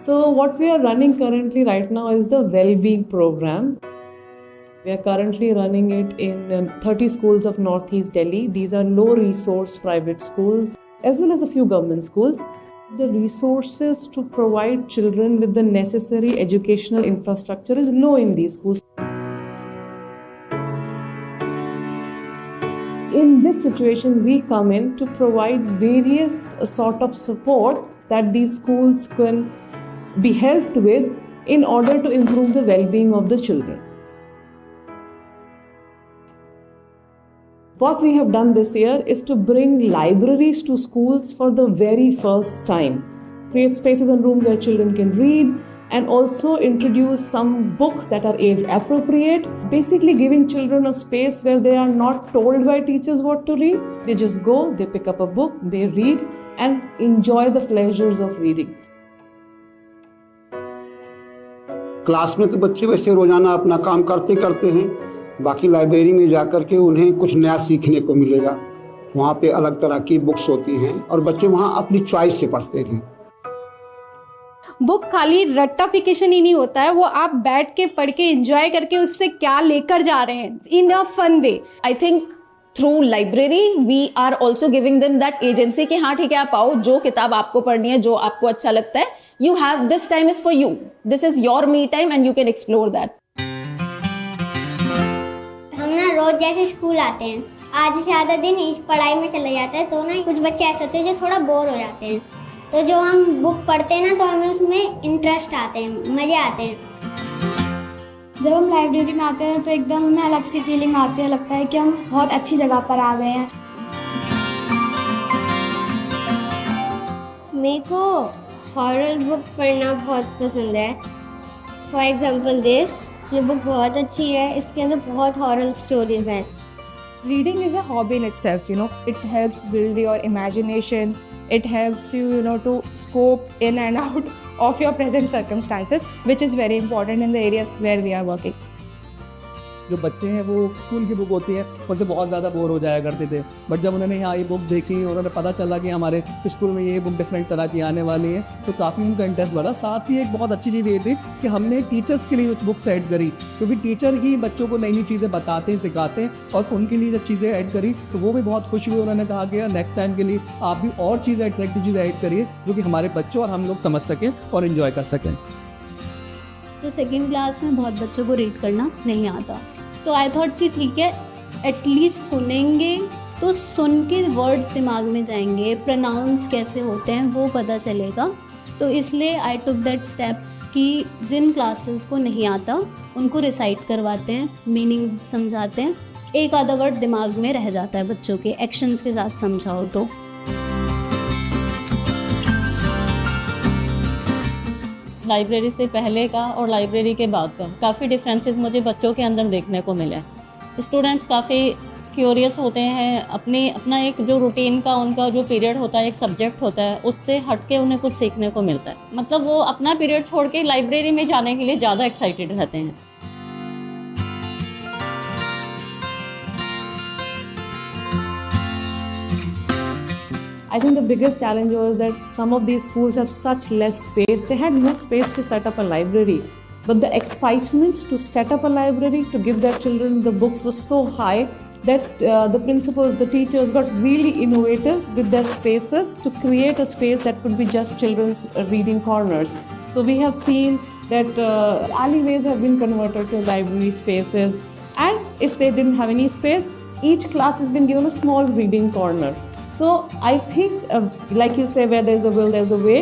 So what we are running currently right now is the well-being program. We are currently running it in 30 schools of Northeast Delhi. These are low-resource private schools as well as a few government schools. The resources to provide children with the necessary educational infrastructure is low in these schools. In this situation, we come in to provide various sort of support that these schools can be helped with in order to improve the well-being of the children. What we have done this year is to bring libraries to schools for the very first time. Create spaces and rooms where children can read and also introduce some books that are age appropriate, basically giving children a space where they are not told by teachers what to read. They just go, they pick up a book, they read and enjoy the pleasures of reading. Class में तो बच्चे वैसे रोजाना अपना काम करते करते हैं, बाकी लाइब्रेरी में जाकर के उन्हें कुछ नया सीखने को मिलेगा। वहाँ पे अलग तरह की बुक्स होती हैं और बच्चे वहाँ अपनी चॉइस से पढ़ते हैं। बुक खाली रट्टाफिकेशन ही नहीं होता है, वो आप बैठ के पढ़ के एंजॉय करके उससे क्या लेकर जा रहे हैं in a fun way. I think through library we are also giving them that agency कि हाँ ठीक है, आप आओ, जो किताब आपको पढ़नी है, जो आपको अच्छा लगता है, you have this time is for you, this is your me time and you can explore that. हम ना रोज जैसे स्कूल आते हैं, आधे से आधा दिन इस पढ़ाई में चला जाता है, तो ना कुछ बच्चे ऐसे होते हैं जो थोड़ा बोर हो जाते हैं, तो जो हम बुक पढ़ते हैं ना तो हमें उसमें इंटरेस्ट आते हैं, मज़े आते हैं। जब हम लाइब्रेरी में आते हैं तो एकदम हमें अलग सी फीलिंग आती है, लगता है कि हम बहुत अच्छी जगह पर आ गए हैं। मेरे को हॉरर बुक पढ़ना बहुत पसंद है। फॉर एग्जाम्पल दिस, ये बुक बहुत अच्छी है, इसके अंदर बहुत हॉरर स्टोरीज हैं। Reading is a hobby in itself, it helps build your imagination, it helps you, to scope in and out of your present circumstances, which is very important in the areas where we are working. जो बच्चे हैं वो school की book होती है उनसे बहुत ज़्यादा बोर हो जाया करते थे, बट जब उन्होंने यहाँ ये बुक देखी और उन्हें पता चला कि हमारे स्कूल में ये बुक डिफरेंट तरह की आने वाली है, तो काफ़ी उनका इंटरेस्ट बढ़ा। साथ ही एक बहुत अच्छी चीज़ ये थी कि हमने टीचर्स के लिए उस बुक ऐड करी, क्योंकि टीचर ही बच्चों को नई नई चीज़ें बताते हैं, सिखाते हैं, और उनके लिए जब चीज़ें ऐड करी तो वो भी बहुत खुश हुए। उन्होंने कहा कि नेक्स्ट टाइम के लिए आप भी और चीज़ें, अट्रैक्टिव चीज़ें ऐड करिए जो कि हमारे बच्चों और हम लोग समझ सकें और इन्जॉय कर सकें। तो सेकेंड क्लास में बहुत बच्चों को रीड करना नहीं आता, तो आई थॉट कि ठीक है, एटलीस्ट सुनेंगे तो सुन के वर्ड्स दिमाग में जाएंगे, प्रोनाउंस कैसे होते हैं वो पता चलेगा। तो इसलिए आई टुक दैट स्टेप कि जिन क्लासेस को नहीं आता उनको रिसाइट करवाते हैं, मीनिंग्स समझाते हैं, एक आधा वर्ड दिमाग में रह जाता है बच्चों के, एक्शंस के साथ समझाओ तो। लाइब्रेरी से पहले का और लाइब्रेरी के बाद का काफ़ी डिफरेंसेस मुझे बच्चों के अंदर देखने को मिले। स्टूडेंट्स काफ़ी क्यूरियस होते हैं, अपना एक जो रूटीन का उनका जो पीरियड होता है, एक सब्जेक्ट होता है, उससे हट के उन्हें कुछ सीखने को मिलता है। मतलब वो अपना पीरियड छोड़ के लाइब्रेरी में जाने के लिए ज़्यादा एक्साइटेड रहते हैं। I think the biggest challenge was that some of these schools have such less space. They had no space to set up a library. But the excitement to set up a library, to give their children the books was so high that the principals, the teachers got really innovative with their spaces to create a space that could be just children's reading corners. So we have seen that alleyways have been converted to library spaces. And if they didn't have any space, each class has been given a small reading corner. So I think, like you say, where there's a will, there's a way.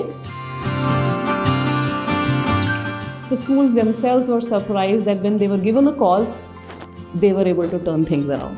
The schools themselves were surprised that when they were given a cause, they were able to turn things around.